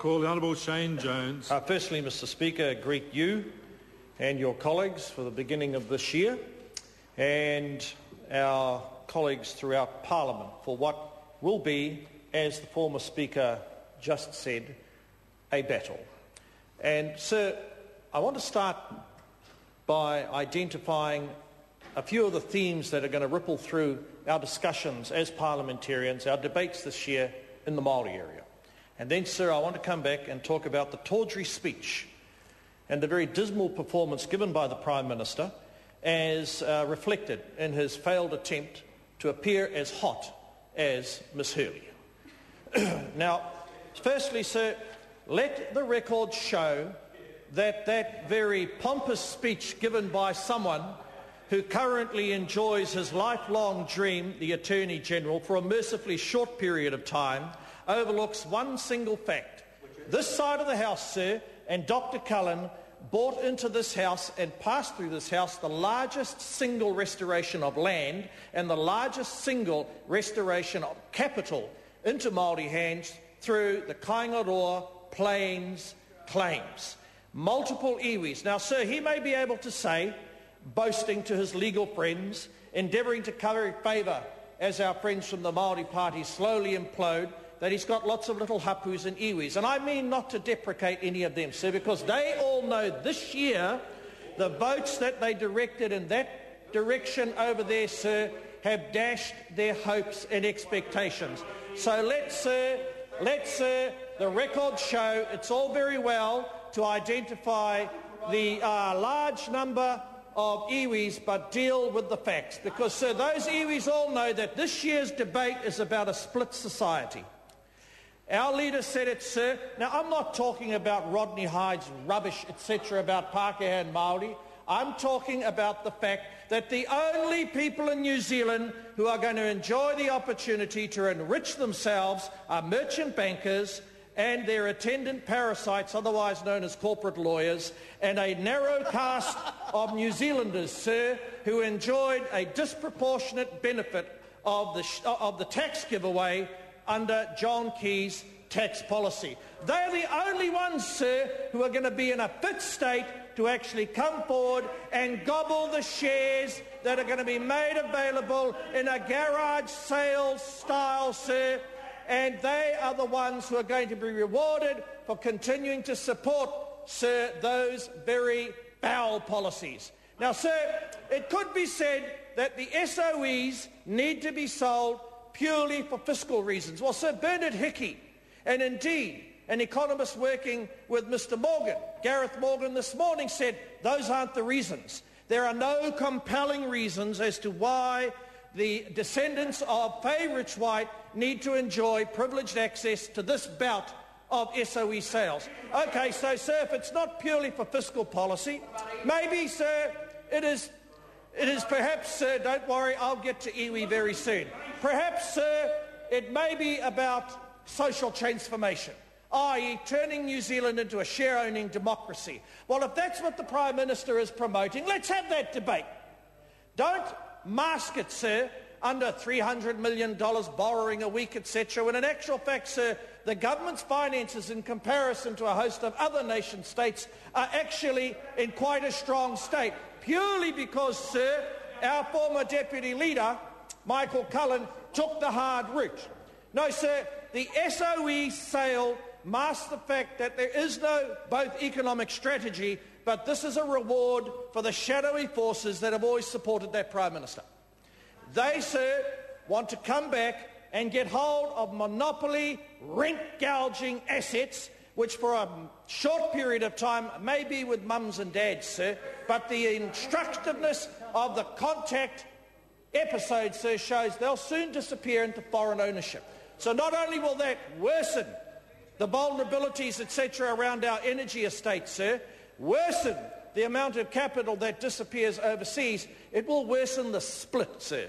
call the Honourable Shane Jones. Firstly, Mr Speaker, greet you and your colleagues for the beginning of this year and our colleagues throughout Parliament for what will be, as the former Speaker just said, a battle. And, sir, I want to start by identifying a few of the themes that are going to ripple through our discussions as parliamentarians, our debates this year in the Māori area. And then, sir, I want to come back and talk about the tawdry speech and the very dismal performance given by the Prime Minister as reflected in his failed attempt to appear as hot as Miss Hurley. Now, firstly, sir, let the record show that that very pompous speech given by someone who currently enjoys his lifelong dream, the Attorney-General, for a mercifully short period of time, overlooks one single fact. This side of the House, sir, and Dr Cullen brought into this House and passed through this House the largest single restoration of land and the largest single restoration of capital into Māori hands through the Kaingaroa Plains claims. Multiple iwis. Now, sir, he may be able to say, boasting to his legal friends, endeavouring to curry favour as our friends from the Māori Party slowly implode, that he's got lots of little hapus and iwis. And I mean not to deprecate any of them, sir, because they all know this year the votes that they directed in that direction over there, sir, have dashed their hopes and expectations. So let's the record show it's all very well to identify the large number of iwis, but deal with the facts. Because, sir, those iwis all know that this year's debate is about a split society. Our leader said it, sir. Now, I'm not talking about Rodney Hyde's rubbish, etc., about Pākehā and Māori. I'm talking about the fact that the only people in New Zealand who are going to enjoy the opportunity to enrich themselves are merchant bankers and their attendant parasites, otherwise known as corporate lawyers, and a narrow caste of New Zealanders, sir, who enjoyed a disproportionate benefit of the tax giveaway under John Key's tax policy. They are the only ones, sir, who are going to be in a fit state to actually come forward and gobble the shares that are going to be made available in a garage sales style, sir, and they are the ones who are going to be rewarded for continuing to support, sir, those very foul policies. Now, sir, it could be said that the SOEs need to be sold purely for fiscal reasons. Well, Sir Bernard Hickey, and indeed an economist working with Mr Morgan, Gareth Morgan, this morning said those aren't the reasons. There are no compelling reasons as to why the descendants of Faye Rich White need to enjoy privileged access to this bout of SOE sales. OK, so, sir, if it's not purely for fiscal policy, maybe, sir, it is perhaps, sir, don't worry, I'll get to iwi very soon. Perhaps, sir, it may be about social transformation, i.e. turning New Zealand into a share-owning democracy. Well, if that's what the Prime Minister is promoting, let's have that debate. Don't mask it, sir, under $300 million borrowing a week, etc., when in actual fact, sir, the government's finances in comparison to a host of other nation states are actually in quite a strong state, purely because, sir, our former Deputy Leader, Michael Cullen, took the hard route. No, sir, the SOE sale masks the fact that there is no both economic strategy, but this is a reward for the shadowy forces that have always supported that Prime Minister. They, sir, want to come back and get hold of monopoly, rent-gouging assets, which for a short period of time may be with mums and dads, sir, but the instructiveness of the contact episode, sir, shows they'll soon disappear into foreign ownership. So not only will that worsen the vulnerabilities, etc., around our energy estate, sir, worsen the amount of capital that disappears overseas, it will worsen the split, sir.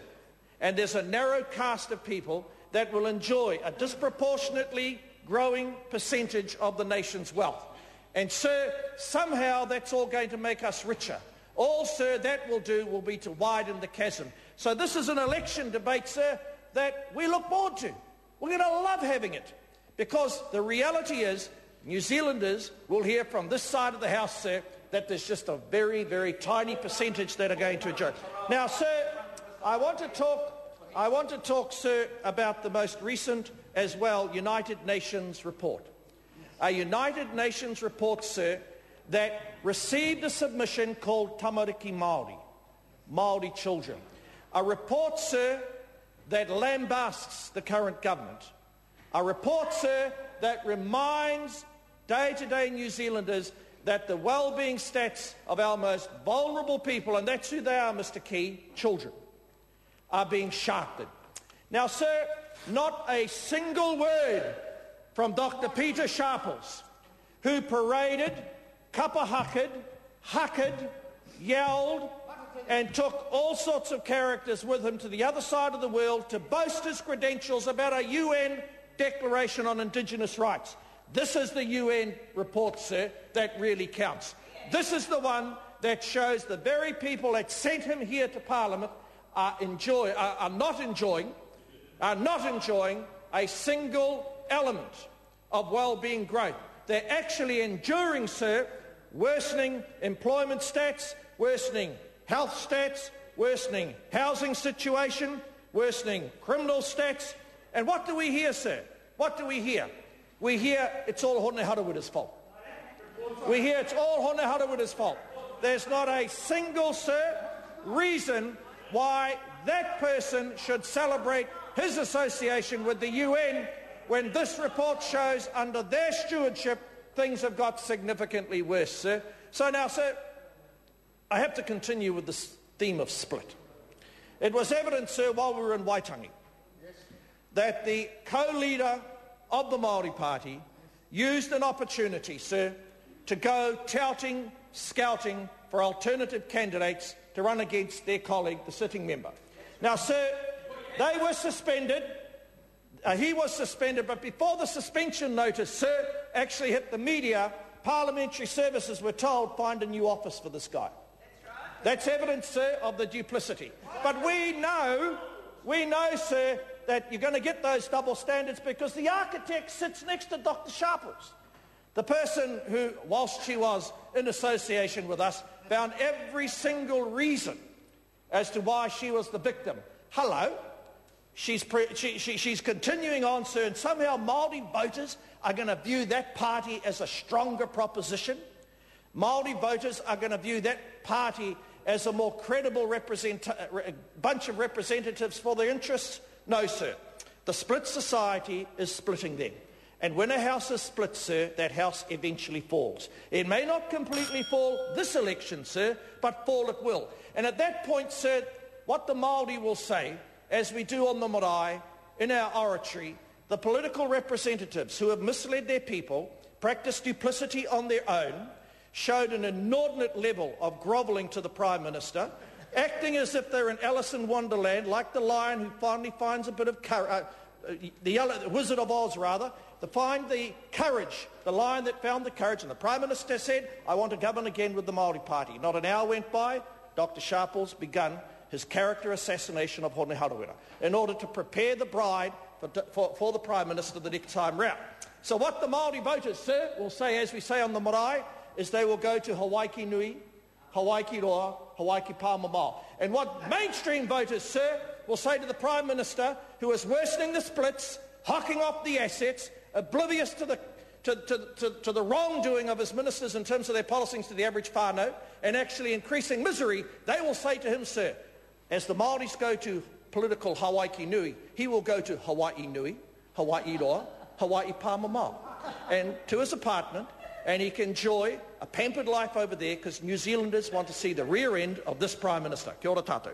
And there's a narrow caste of people that will enjoy a disproportionately growing percentage of the nation's wealth. And, sir, somehow that's all going to make us richer. All, sir, that will do will be to widen the chasm. So this is an election debate, sir, that we look forward to. We're going to love having it, because the reality is New Zealanders will hear from this side of the House, sir, that there's just a very, very tiny percentage that are going to enjoy. Now, sir, I want to talk, sir, about the most recent, as well, United Nations report. A United Nations report, sir, that received a submission called Tamariki Māori, Māori children. A report, sir, that lambasts the current government. A report, sir, that reminds day-to-day New Zealanders that the well-being stats of our most vulnerable people, and that's who they are, Mr. Key, children, are being shafted. Now, sir, not a single word from Dr. Peter Sharples, who paraded, kapahaked, hucked, yelled, and took all sorts of characters with him to the other side of the world to boast his credentials about a UN Declaration on Indigenous Rights. This is the UN report, sir, that really counts. This is the one that shows the very people that sent him here to Parliament are not enjoying a single element of well-being growth. They're actually enduring, sir, worsening employment stats, worsening health stats, worsening housing situation, worsening criminal stats. And what do we hear, sir? What do we hear? We hear it's all Hone Harawira's fault. We hear it's all Hone Harawira's fault. There's not a single, sir, reason why that person should celebrate his association with the UN when this report shows under their stewardship things have got significantly worse, sir. So now, sir, I have to continue with this theme of split. It was evident, sir, while we were in Waitangi, that the co-leader of the Māori Party used an opportunity, sir, to go touting, scouting for alternative candidates to run against their colleague, the sitting member. Now, sir, they were suspended. He was suspended, but before the suspension notice, sir, actually hit the media, Parliamentary Services were told, find a new office for this guy. That's evidence, sir, of the duplicity. But we know, sir, that you're going to get those double standards because the architect sits next to Dr. Sharples. The person who, whilst she was in association with us, found every single reason as to why she was the victim. Hello? She's continuing on, sir, and somehow Māori voters are going to view that party as a stronger proposition. Māori voters are going to view that party as a more credible bunch of representatives for their interests. No, sir. The split society is splitting them. And when a house is split, sir, that house eventually falls. It may not completely fall this election, sir, but fall it will. And at that point, sir, what the Māori will say, as we do on the marae, in our oratory, the political representatives who have misled their people, practiced duplicity on their own, showed an inordinate level of grovelling to the Prime Minister, acting as if they're in Alice in Wonderland, like the lion who finally finds a bit of courage, the Wizard of Oz, rather, to find the courage, the lion that found the courage. And the Prime Minister said, I want to govern again with the Māori Party. Not an hour went by, Dr. Sharples begun his character assassination of Hone Harawira in order to prepare the bride for the Prime Minister the next time round. So what the Māori voters, sir, will say, as we say on the marae, is they will go to Hawaii Nui, Hawaii Roa, Hawaii Pāmamao. And what mainstream voters, sir, will say to the Prime Minister, who is worsening the splits, hocking off the assets, oblivious to the wrongdoing of his ministers in terms of their policies to the average whānau, and actually increasing misery, they will say to him, sir, as the Māoris go to political Hawaii Nui, he will go to Hawaii Nui, Hawaii Roa, Hawaii Pāmamao, and to his apartment, and he can enjoy a pampered life over there because New Zealanders want to see the rear end of this Prime Minister. Kia ora tātou.